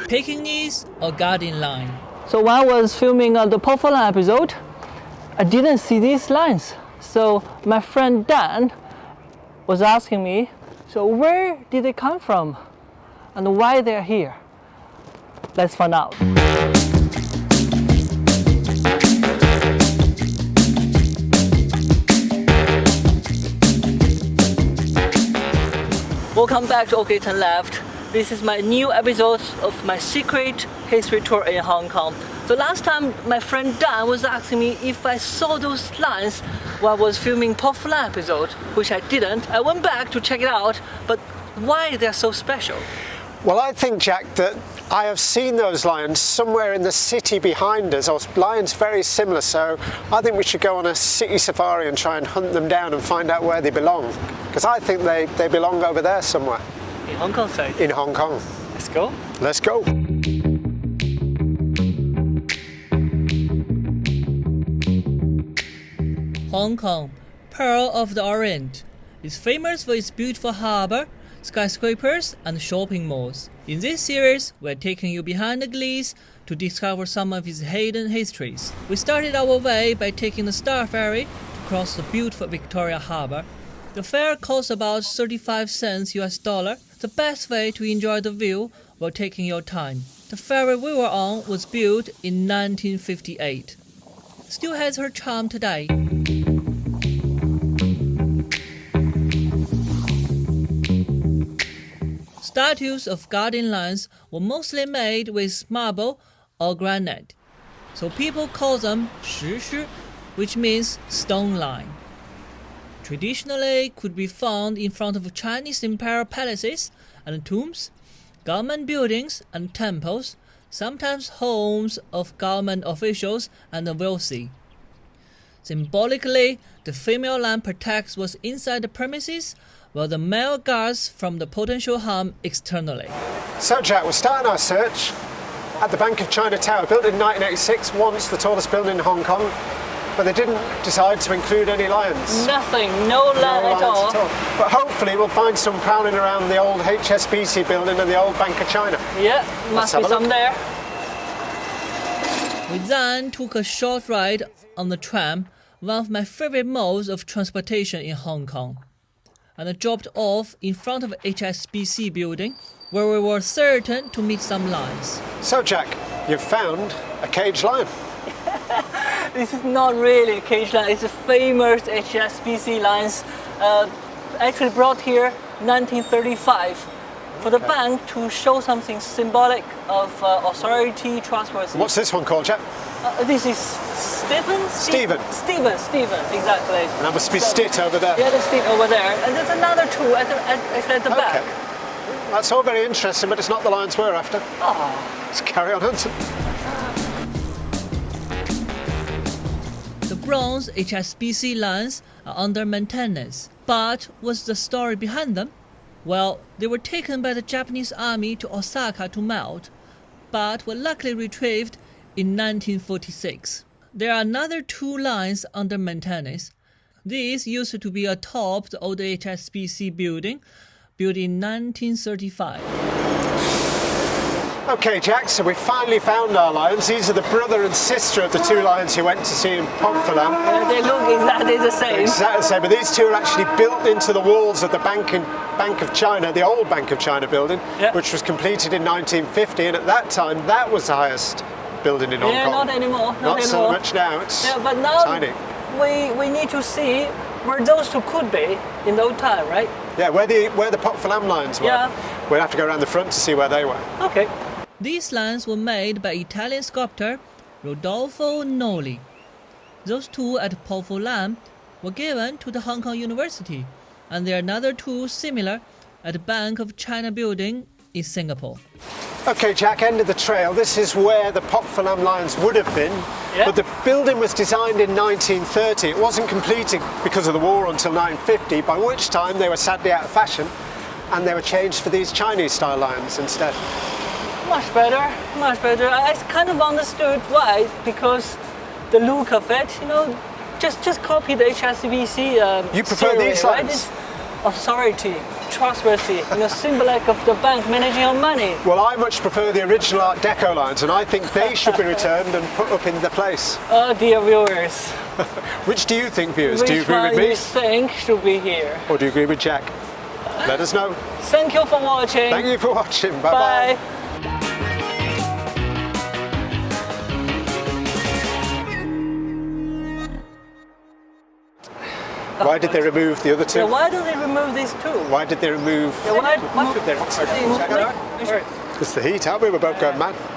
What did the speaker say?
Pekingese or guarding line? So when I was filming the Pofala episode, I didn't see these lines. So my friend Dan was asking me, so where did they come from and why they're here? Let's find out. Welcome back to OK Turn Left. This is my new episode of my secret history tour in Hong Kong. So last time my friend Dan was asking me if I saw those lines while I was filming Pofala episode, which I didn't. I went back to check it out, but why they're so special? Well, I think, Jack, that I have seen those lions somewhere in the city behind us, or lions very similar, so I think we should go on a city safari and try and hunt them down and find out where they belong. Because I think they belong over there somewhere. In Hong Kong side? In Hong Kong. Let's go. Let's go. Hong Kong, Pearl of the Orient, is famous for its beautiful harbour, skyscrapers and shopping malls. In this series, we're taking you behind the glees to discover some of its hidden histories. We started our way by taking the Star Ferry to cross the beautiful Victoria Harbour. The fare costs about 35 cents US dollar, the best way to enjoy the view while taking your time. The ferry we were on was built in 1958. Still has her charm today. Statues of guardian lions were mostly made with marble or granite, so people call them 石狮, which means stone lion. Traditionally could be found in front of Chinese imperial palaces and tombs, government buildings and temples, sometimes homes of government officials and the wealthy. Symbolically, the female lion protects what's inside the premises, while the male guards from the potential harm externally. So, Jack, we're starting our search at the Bank of China Tower, built in 1986, once the tallest building in Hong Kong, but they didn't decide to include any lions. Nothing, no lion at all. But hopefully we'll find some prowling around the old HSBC building and the old Bank of China. Yeah, must be some there. We then took a short ride on the tram, one of my favorite modes of transportation in Hong Kong, and dropped off in front of HSBC building, where we were certain to meet some lions. So, Jack, you've found a caged lion. This is not really a cage lion, it's a famous HSBC lions, actually brought here 1935 for the bank to show something symbolic of authority, trustworthiness. What's this one called, Jack? This is Stephen? Stephen, exactly. And that must be Stit over there. Yeah, there's Stit over there. And there's another two actually at the back. That's all very interesting, but it's not the lions we're after. Oh. Let's carry on hunting. The bronze HSBC lions are under maintenance. But what's the story behind them? Well, they were taken by the Japanese army to Osaka to melt, but were luckily retrieved in 1946. There are another two lions under maintenance. These used to be atop the old HSBC building, built in 1935. Okay, Jack, so we finally found our lions. These are the brother and sister of the two lions you went to see in Pofala. They look exactly the same. Exactly the same, but these two are actually built into the walls of the Bank of China, the old Bank of China building, which was completed in 1950, and at that time, that was the highest building in Hong Kong. Yeah, not anymore. Not so much now, it's but now tiny. We need to see where those two could be in the old time, right? Yeah, where the Pofala lions were. Yeah. We'll have to go around the front to see where they were. Okay. These lions were made by Italian sculptor Rodolfo Noli. Those two at Pofala were given to the Hong Kong University, and there are another two similar at the Bank of China building in Singapore. Okay, Jack, end of the trail. This is where the Pofala lions would have been, but the building was designed in 1930. It wasn't completed because of the war until 1950, by which time they were sadly out of fashion, and they were changed for these Chinese-style lions instead. Much better. I kind of understood why, because the look of it, just copy the HSBC You prefer theory, these right? lions? It's authority, trustworthy, symbolic of the bank managing your money. Well, I much prefer the original Art Deco lines, and I think they should be returned and put up in the place. Oh dear viewers. Which do you think, viewers? Do you Which agree with one me? you think should be here? Or do you agree with Jack? Let us know. Thank you for watching. Thank you for watching. Bye-bye. Bye. Why did they remove the other two? Yeah, why don't they remove these two? Why did they remove... Yeah, why did they remove It's the heat, aren't we? We're both going mad.